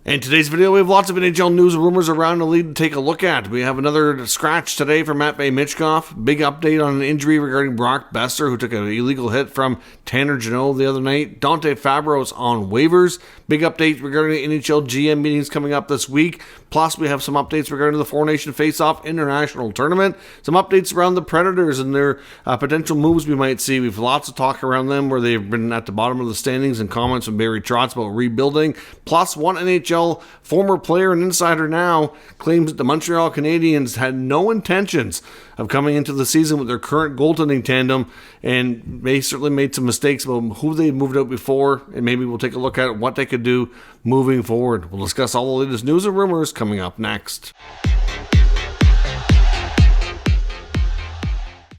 In today's video, we have lots of NHL news and rumors around the league to take a look at. We have another scratch today from Matvei Michkov. Big update on an injury regarding Brock Boeser, who took an illegal hit from Tanner Jeannot the other night. Fabbro is on waivers. Big update regarding the NHL GM meetings coming up this week. Plus, we have some updates regarding the Four Nation Faceoff International Tournament. Some updates around the Predators and their potential moves we might see. We have lots of talk around them where they've been at the bottom of the standings and comments from Barry Trotz about rebuilding. Plus, one NHL former player and insider now claims that the Montreal Canadiens had no intentions of coming into the season with their current goaltending tandem, and they certainly made some mistakes about who they moved out before, and maybe we'll take a look at what they could do moving forward. We'll discuss all the latest news and rumors coming up next.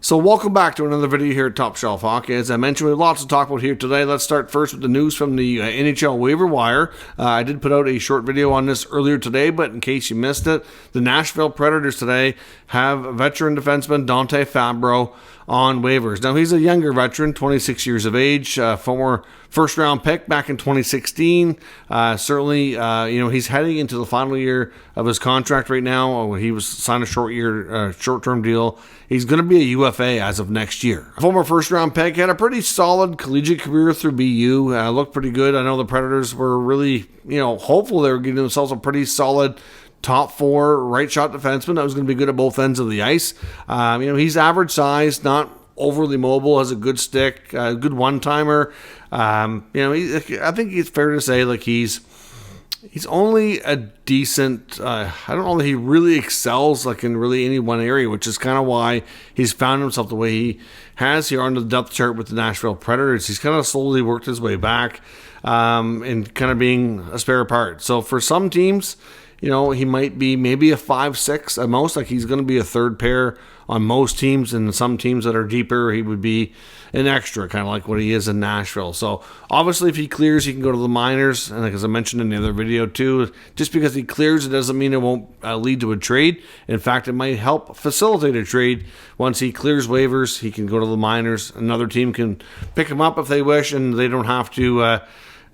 So welcome back to another video here at Top Shelf Hockey. As I mentioned, we have lots to talk about here today. Let's start first with the news from the NHL waiver wire. I did put out a short video on this earlier today, but in case you missed it, the Nashville Predators today have veteran defenseman Fabbro on waivers. Now, he's a younger veteran, 26 years of age, former first-round pick back in 2016. Certainly, he's heading into the final year of his contract right now. He was signed a short-term deal. He's going to be a UFA as of next year. Former first-round pick, had a pretty solid collegiate career through BU. Looked pretty good. I know the Predators were really, hopeful they were getting themselves a pretty solid top four right shot defenseman that was going to be good at both ends of the ice. He's average size, not overly mobile, has a good stick, good one-timer. I think it's fair to say he's only a decent, I don't know that he really excels in really any one area, which is kind of why he's found himself the way he has here on the depth chart with the Nashville Predators. He's kind of slowly worked his way back and kind of being a spare part. So for some teams, he might be maybe a 5-6 at most. He's going to be a third pair on most teams, and some teams that are deeper, he would be an extra, kind of like what he is in Nashville. So obviously, if he clears, he can go to the minors. And as I mentioned in the other video too, just because he clears, it doesn't mean it won't lead to a trade. In fact, it might help facilitate a trade. Once he clears waivers, he can go to the minors. Another team can pick him up if they wish, and they don't have to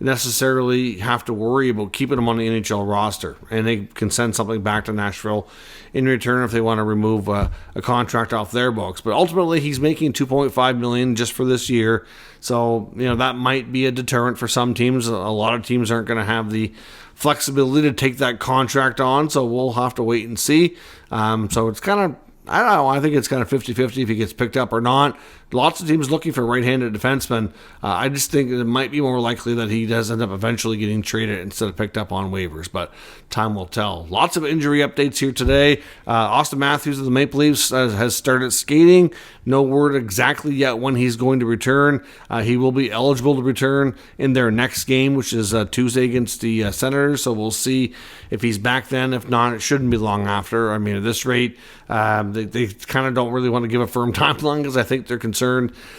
necessarily have to worry about keeping him on the NHL roster, and they can send something back to Nashville in return if they want to remove a contract off their books. But ultimately, he's making $2.5 million just for this year, so that might be a deterrent for some teams. A lot of teams aren't going to have the flexibility to take that contract on, so we'll have to wait and see. So it's kind of, I don't know, I think it's kind of 50-50 if he gets picked up or not. Lots of teams looking for right-handed defensemen. I just think it might be more likely that he does end up eventually getting traded instead of picked up on waivers, but time will tell. Lots of injury updates here today. Austin Matthews of the Maple Leafs has started skating. No word exactly yet when he's going to return. He will be eligible to return in their next game, which is Tuesday against the Senators, so we'll see if he's back then. If not, it shouldn't be long after. I mean, at this rate, they kind of don't really want to give a firm timeline because I think they're concerned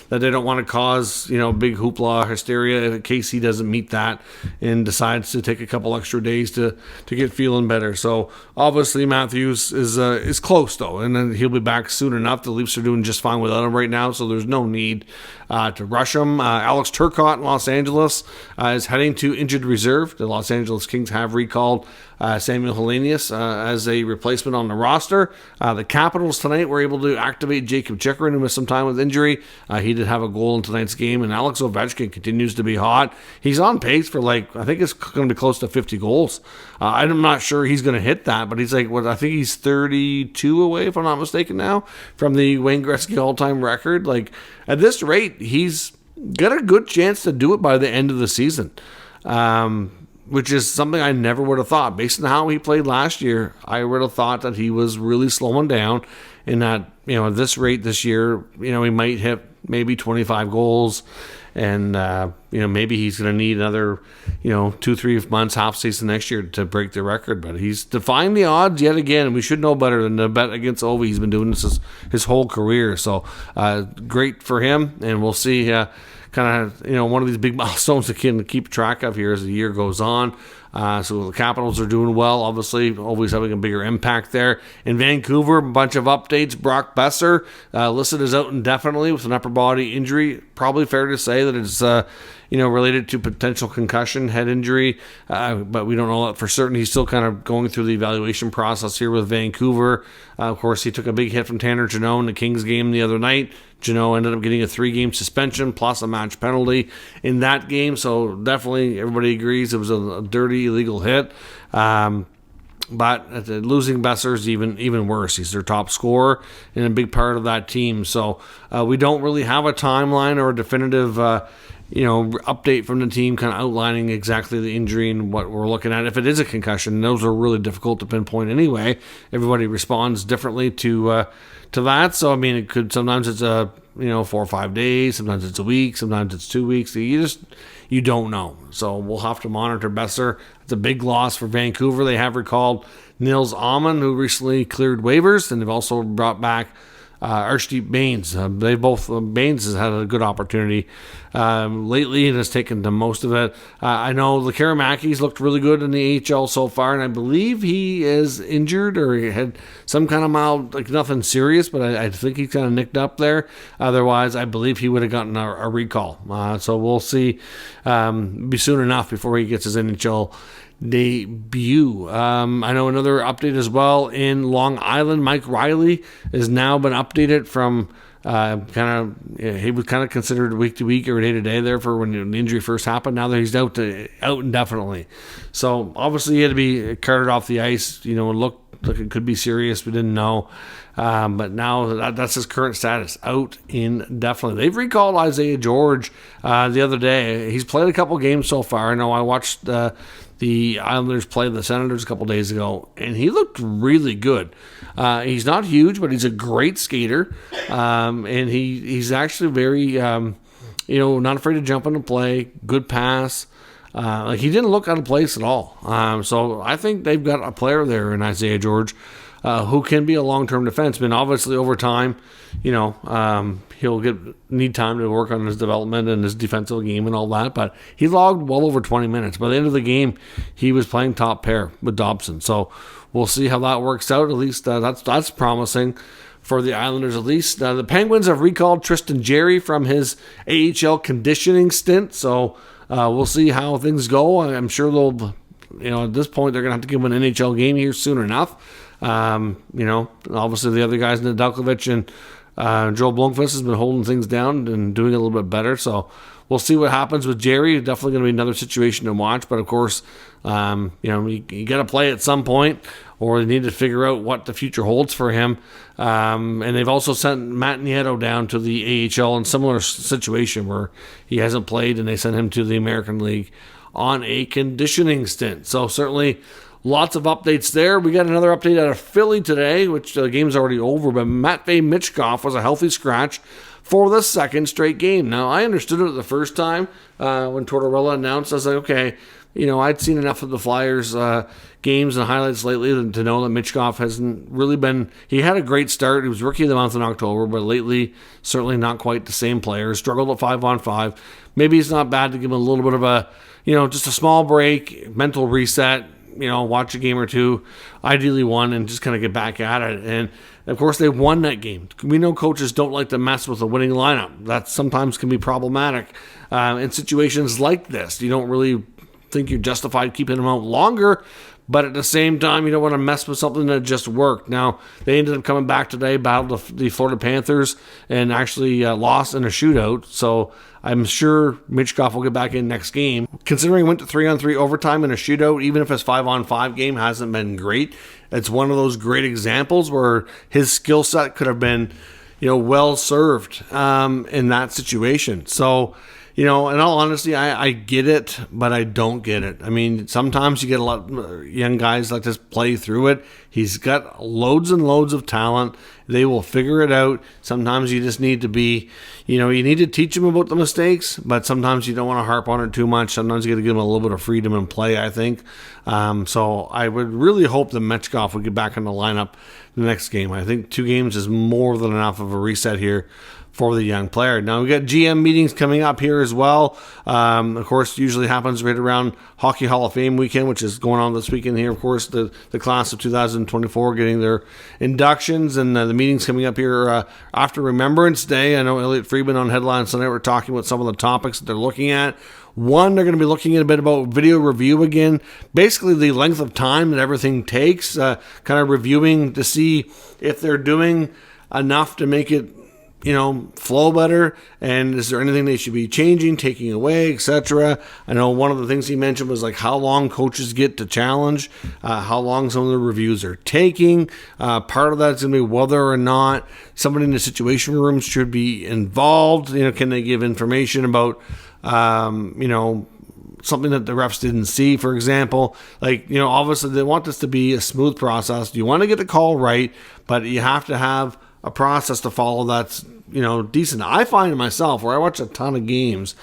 that they don't want to cause big hoopla hysteria in case he doesn't meet that and decides to take a couple extra days to get feeling better. So obviously Matthews is close though, and then he'll be back soon enough. The Leafs are doing just fine without him right now, so there's no need to rush him. Alex Turcotte in Los Angeles is heading to injured reserve. The Los Angeles Kings have recalled Samuel Hellenius as a replacement on the roster. The Capitals tonight were able to activate Jacob Chychrun, who missed some time with injury. He did have a goal in tonight's game, and Alex Ovechkin continues to be hot. He's on pace for I think it's going to be close to 50 goals. I'm not sure he's going to hit that, but he's I think he's 32 away, if I'm not mistaken now, from the Wayne Gretzky all-time record. At this rate, he's got a good chance to do it by the end of the season. Which is something I never would have thought. Based on how he played last year, I would have thought that he was really slowing down, and that, at this rate this year, he might hit maybe 25 goals, and, maybe he's going to need another, 2-3 months, half season next year to break the record. But he's defying the odds yet again, and we should know better than to bet against Ovi. He's been doing this his whole career, so great for him, and we'll see kind of, one of these big milestones to keep track of here as the year goes on. So the Capitals are doing well, obviously, always having a bigger impact there. In Vancouver, a bunch of updates. Brock Boeser listed as out indefinitely with an upper body injury. Probably fair to say that it's related to potential concussion, head injury, but we don't know that for certain. He's still kind of going through the evaluation process here with Vancouver. Of course, he took a big hit from Tanner Jeannot in the Kings game the other night. Jeannot ended up getting a 3-game suspension plus a match penalty in that game, so definitely everybody agrees it was a dirty, illegal hit. But losing Boeser is even worse. He's their top scorer and a big part of that team. So we don't really have a timeline or a definitive update from the team kind of outlining exactly the injury and what we're looking at. If it is a concussion, those are really difficult to pinpoint anyway. Everybody responds differently to that. So, I mean, it could, sometimes it's 4 or 5 days, sometimes it's a week, sometimes it's 2 weeks. You don't know. So we'll have to monitor Boeser. It's a big loss for Vancouver. They have recalled Nils Åman, who recently cleared waivers, and they've also brought back Archdeep Baines. Baines has had a good opportunity lately and has taken the most of it. I know Lekaramakis looked really good in the AHL so far, and I believe he is injured or he had some kind of mild, like nothing serious, but I think he's kind of nicked up there. Otherwise, I believe he would have gotten a recall. So we'll see. Be soon enough before he gets his NHL debut. I know another update as well in Long Island. Mike Riley has now been updated from he was kind of considered week to week or day to day there for when the injury first happened. Now that he's out indefinitely, so obviously he had to be carted off the ice. It looked like it could be serious. We didn't know. But now that's his current status, out indefinitely. They've recalled Isaiah George the other day. He's played a couple games so far. I know I watched the Islanders play the Senators a couple days ago, and he looked really good. He's not huge, but he's a great skater, and he's actually very, not afraid to jump into play, good pass. He didn't look out of place at all. So I think they've got a player there in Isaiah George who can be a long-term defenseman. Obviously, over time, he'll need time to work on his development and his defensive game and all that. But he logged well over 20 minutes. By the end of the game, he was playing top pair with Dobson. So we'll see how that works out. At least that's promising for the Islanders. At least the Penguins have recalled Tristan Jarry from his AHL conditioning stint. So we'll see how things go. I'm sure they'll, at this point, they're going to have to give him an NHL game here soon enough. Obviously the other guys, Nedeljkovic and Joel Blomqvist, has been holding things down and doing a little bit better. So we'll see what happens with Jerry. Definitely going to be another situation to watch. But of course, you got to play at some point, or they need to figure out what the future holds for him. And they've also sent Matt Nieto down to the AHL in similar situation where he hasn't played, and they sent him to the American League on a conditioning stint. So certainly lots of updates there. We got another update out of Philly today, which the game's already over, but Matvei Michkov was a healthy scratch for the second straight game. Now, I understood it the first time when Tortorella announced. I was like, okay, I'd seen enough of the Flyers games and highlights lately to know that Michkov hasn't really been. He had a great start. He was Rookie of the Month in October, but lately, certainly not quite the same player. Struggled at 5-on-5. Maybe it's not bad to give him a little bit of a, just a small break, mental reset. Watch a game or two, ideally one, and just kind of get back at it. And, of course, they won that game. We know coaches don't like to mess with a winning lineup. That sometimes can be problematic in situations like this. You don't really think you're justified keeping them out longer, but at the same time, you don't want to mess with something that just worked. Now, they ended up coming back today, battled the Florida Panthers, and actually lost in a shootout. So I'm sure Michkov will get back in next game. Considering he went to 3-on-3 overtime in a shootout, even if his 5-on-5 game hasn't been great, it's one of those great examples where his skill set could have been, well served in that situation. So, in all honesty, I get it, but I don't get it. I mean, sometimes you get a lot of young guys like this play through it. He's got loads and loads of talent. They will figure it out. Sometimes you just need to be, you need to teach them about the mistakes, but sometimes you don't want to harp on it too much. Sometimes you got to give them a little bit of freedom in play, I think. So I would really hope that Michkov would get back in the lineup the next game. I think 2 games is more than enough of a reset here for the young player. Now, we got GM meetings coming up here as well. Of course, usually happens right around Hockey Hall of Fame weekend, which is going on this weekend here. Of course, the class of 2024 getting their inductions, and the meetings coming up here after Remembrance Day. I know Elliotte Friedman on Headlines tonight were talking about some of the topics that they're looking at. One, they're going to be looking at a bit about video review again, basically the length of time that everything takes, kind of reviewing to see if they're doing enough to make it, flow better, and is there anything they should be changing, taking away, etc. I know one of the things he mentioned was like how long coaches get to challenge, how long some of the reviews are taking. Part of that's going to be whether or not somebody in the situation room should be involved. Can they give information about, something that the refs didn't see, for example. Obviously they want this to be a smooth process. You want to get the call right, but you have to have a process to follow that's, decent. I find myself, where I watch a ton of games,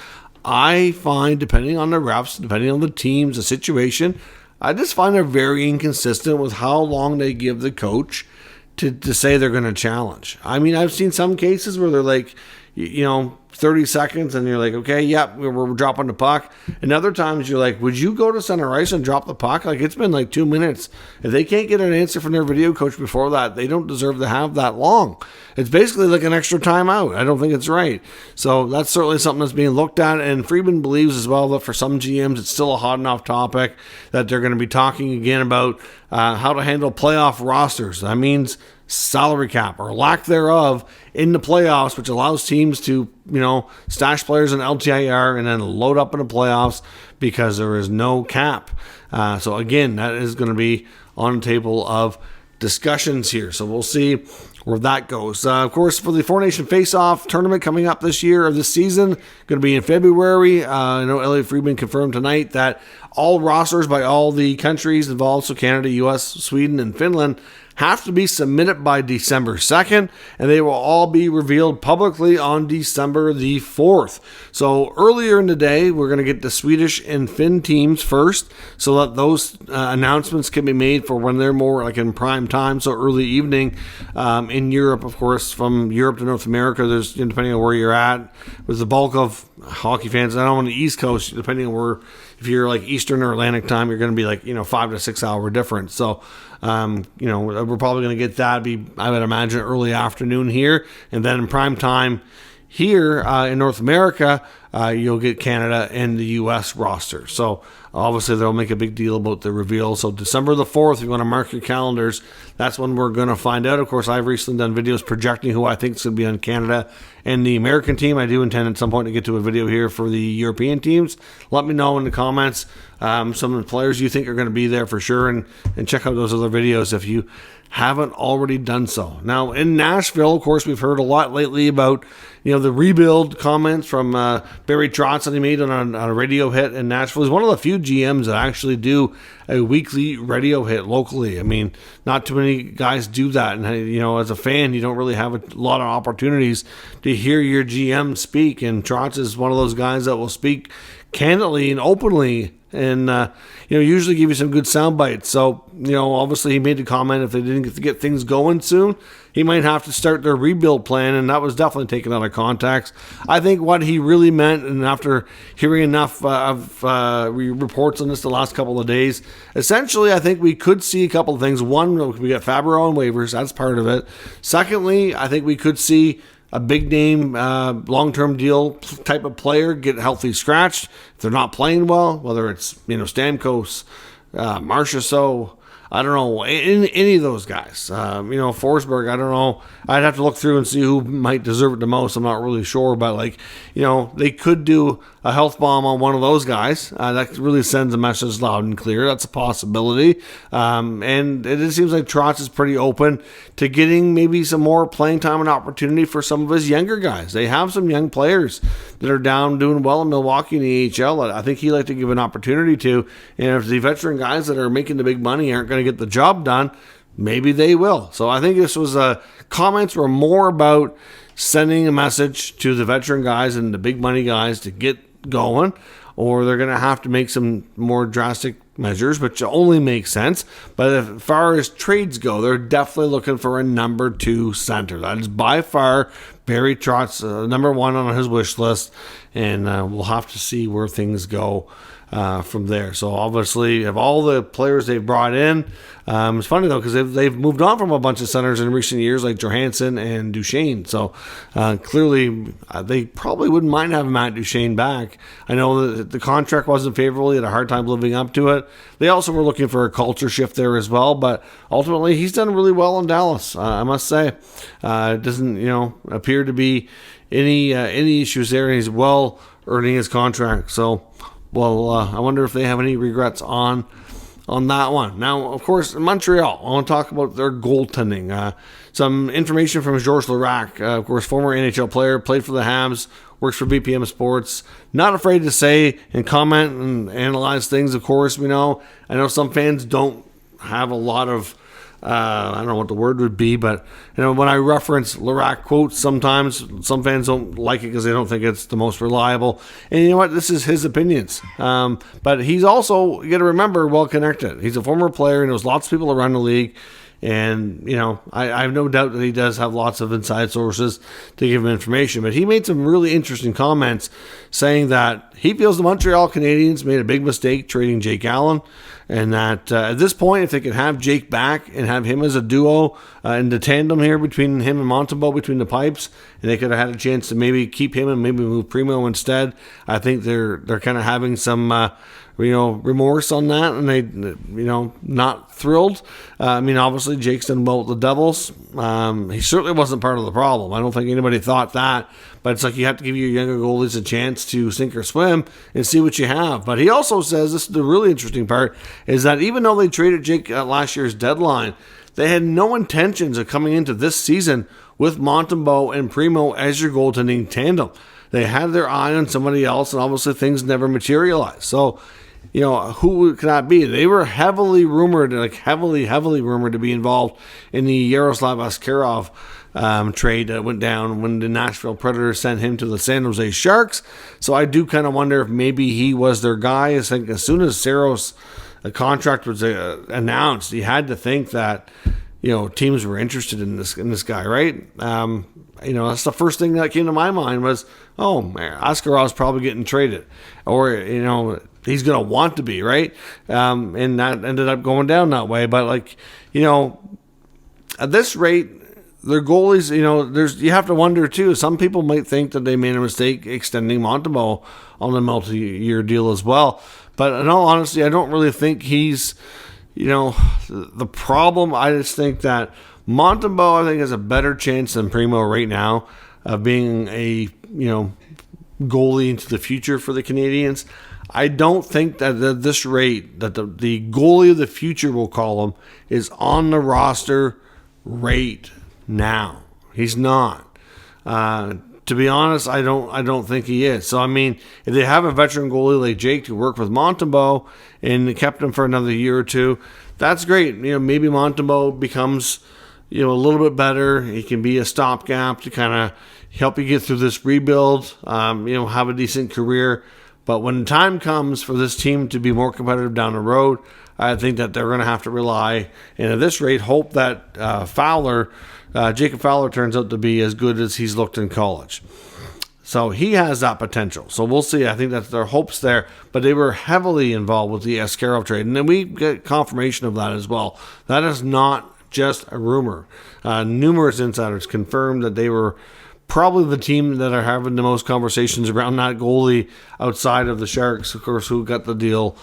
I find, depending on the refs, depending on the teams, the situation, I just find they're very inconsistent with how long they give the coach to say they're going to challenge. I mean, I've seen some cases where they're like, 30 seconds, and you're like, okay, yep, we're dropping the puck. And other times you're like, would you go to center ice and drop the puck? Like, it's been like 2 minutes. If they can't get an answer from their video coach before that, they don't deserve to have that long. It's basically like an extra timeout. I don't think it's right. So that's certainly something that's being looked at. And Friedman believes as well that for some GMs, it's still a hot enough topic that they're going to be talking again about how to handle playoff rosters. That means salary cap or lack thereof in the playoffs, which allows teams to, stash players in LTIR and then load up in the playoffs because there is no cap. So again, that is going to be on the table of discussions here. So we'll see where that goes. Of course, for the Four Nation Faceoff tournament coming up this year or this season, going to be in February. I know Elliotte Friedman confirmed tonight that all rosters by all the countries involved, so Canada, US, Sweden, and Finland, have to be submitted by December 2nd, and they will all be revealed publicly on December the 4th. So earlier in the day, we're going to get the Swedish and Finn teams first, so that those announcements can be made for when they're more like in prime time, so early evening. In Europe, of course, from Europe to North America, there's, depending on where you're at, with the bulk of hockey fans, I know on the East Coast, depending on where, if you're like Eastern or Atlantic time, you're going to be like, 5 to 6 hour difference. So, we're probably going to get that, I would imagine, early afternoon here. And then in prime time here in North America, you'll get Canada and the U.S. roster. So obviously they'll make a big deal about the reveal. So December the 4th, if you want to mark your calendars, that's when we're going to find out. Of course, I've recently done videos projecting who I think is going to be on Canada and the American team. I do intend at some point to get to a video here for the European teams. Let me know in the comments some of the players you think are going to be there for sure, and check out those other videos if you haven't already done so. Now, in Nashville, of course, we've heard a lot lately about, the rebuild comments from Barry Trotz that he made on a radio hit in Nashville. He's one of the few GMs that actually do a weekly radio hit locally. I mean, not too many guys do that. And, as a fan, you don't really have a lot of opportunities to hear your GM speak. And Trotz is one of those guys that will speak candidly and openly, and usually give you some good sound bites. So obviously he made the comment if they didn't get things going soon, he might have to start their rebuild plan, and that was definitely taken out of context. I think what he really meant, and after hearing enough of reports on this the last couple of days, essentially I think we could see a couple of things. One, we got Fabbro on waivers, that's part of it. Secondly, I think we could see a big name, long-term deal type of player get healthy scratched. If they're not playing well, whether it's, Stamkos, Marchessault, I don't know, any of those guys. Forsberg, I don't know. I'd have to look through and see who might deserve it the most. I'm not really sure, but they could do a health bomb on one of those guys. That really sends a message loud and clear. That's a possibility. And it seems like Trotz is pretty open to getting maybe some more playing time and opportunity for some of his younger guys. They have some young players that are down doing well in Milwaukee in the AHL. I think he'd like to give an opportunity to. And if the veteran guys that are making the big money aren't going to get the job done, maybe they will. So I think this was comments were more about sending a message to the veteran guys and the big money guys to get going, or they're going to have to make some more drastic, measures, which only makes sense. But as far as trades go, they're definitely looking for a number 2 center. That is by far Barry Trotz's number 1 on his wish list, and we'll have to see where things go from there. So obviously, of all the players they've brought in, it's funny though because they've moved on from a bunch of centers in recent years, like Johansson and Duchesne. So clearly, they probably wouldn't mind having Matt Duchesne back. I know that the contract wasn't favorable; he had a hard time living up to it. They also were looking for a culture shift there as well, but ultimately, he's done really well in Dallas. I must say, it doesn't appear to be any issues there, and he's well earning his contract. So. Well, I wonder if they have any regrets on that one. Now, of course, in Montreal, I want to talk about their goaltending. Some information from Georges Laraque, of course, former NHL player, played for the Habs, works for BPM Sports. Not afraid to say and comment and analyze things, of course. I know some fans don't have a lot of I don't know what the word would be, but when I reference Laraque quotes, sometimes some fans don't like it because they don't think it's the most reliable. And you know what? This is his opinions. But he's also, you got to remember, well connected. He's a former player, and knows lots of people around the league. And, I have no doubt that he does have lots of inside sources to give him information. But he made some really interesting comments saying that he feels the Montreal Canadiens made a big mistake trading Jake Allen. And that at this point, if they could have Jake back and have him as a duo in the tandem here between him and Montembeault between the pipes, and they could have had a chance to maybe keep him and maybe move Primo instead, I think they're kind of having some remorse on that, and they not thrilled. Obviously Jake's done well with the Devils. He certainly wasn't part of the problem. I don't think anybody thought that. But it's like you have to give your younger goalies a chance to sink or swim and see what you have. But he also says, this is the really interesting part, is that even though they traded Jake at last year's deadline, they had no intentions of coming into this season with Montembeault and Primo as your goaltending tandem. They had their eye on somebody else, and obviously things never materialized. So, who could that be? They were heavily rumored to be involved in the Yaroslav Askarov trade that went down when the Nashville Predators sent him to the San Jose Sharks. So I do kind of wonder if maybe he was their guy. I think as soon as Saros' contract was announced, you had to think that teams were interested in this guy, right? That's the first thing that came to my mind was, oh man, Askarov's probably getting traded, or he's going to want to be, right? And that ended up going down that way. But at this rate, their goalies, you have to wonder too. Some people might think that they made a mistake extending Montembeault on a multi-year deal as well. But in all honesty, I don't really think he's, the problem. I just think that Montembeault, I think, has a better chance than Primo right now of being a, goalie into the future for the Canadiens. I don't think that at this rate that the goalie of the future, we'll call him, is on the roster right now. He's not. To be honest, I don't think he is. So if they have a veteran goalie like Jake to work with Montembeault and kept him for another year or two, that's great. Maybe Montembeault becomes a little bit better. He can be a stopgap to kind of help you get through this rebuild. Have a decent career. But when time comes for this team to be more competitive down the road, I think that they're going to have to rely, and at this rate, hope that Jacob Fowler turns out to be as good as he's looked in college. So he has that potential. So we'll see. I think that's their hopes there. But they were heavily involved with the Askarov trade. And then we get confirmation of that as well. That is not just a rumor. Numerous insiders confirmed that they were probably the team that are having the most conversations around that goalie outside of the Sharks, of course, who got the deal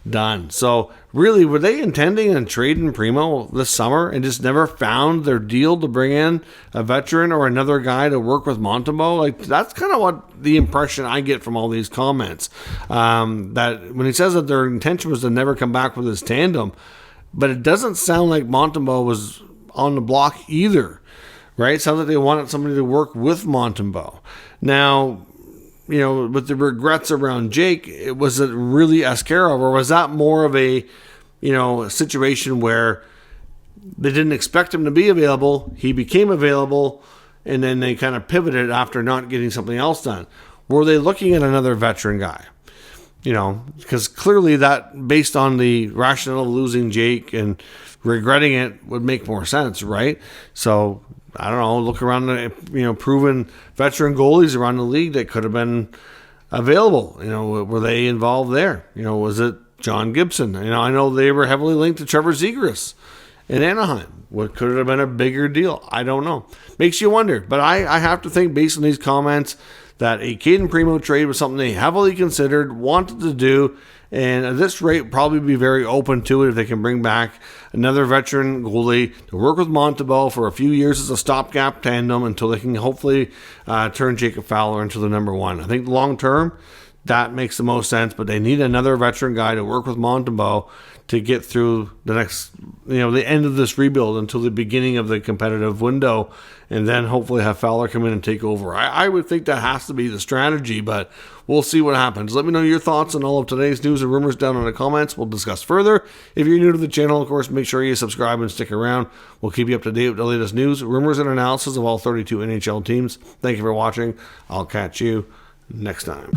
done. So really, were they intending on trading Primo this summer and just never found their deal to bring in a veteran or another guy to work with Montembeault? That's kind of what the impression I get from all these comments. That when he says that their intention was to never come back with his tandem, but it doesn't sound like Montembeault was on the block either. Right? It sounds like they wanted somebody to work with Montembeault. Now, with the regrets around Jake, was it really Askarov, or was that more of a situation where they didn't expect him to be available, he became available, and then they kind of pivoted after not getting something else done? Were they looking at another veteran guy? because clearly that, based on the rationale of losing Jake and regretting it, would make more sense, right? So, I don't know, look around the, proven veteran goalies around the league that could have been available. Were they involved there? Was it John Gibson? I know they were heavily linked to Trevor Zegras in Anaheim. What could it have been a bigger deal? I don't know. Makes you wonder. But I have to think, based on these comments, that a Caden Primo trade was something they heavily considered, wanted to do, and at this rate, probably be very open to it if they can bring back another veteran goalie to work with Montembeault for a few years as a stopgap tandem until they can hopefully turn Jacob Fowler into the number one. I think long term, that makes the most sense, but they need another veteran guy to work with Montembeault to get through the next, the end of this rebuild until the beginning of the competitive window, and then hopefully have Fowler come in and take over. I would think that has to be the strategy, but we'll see what happens. Let me know your thoughts on all of today's news and rumors down in the comments. We'll discuss further. If you're new to the channel, of course, make sure you subscribe and stick around. We'll keep you up to date with the latest news, rumors, and analysis of all 32 NHL teams. Thank you for watching. I'll catch you next time.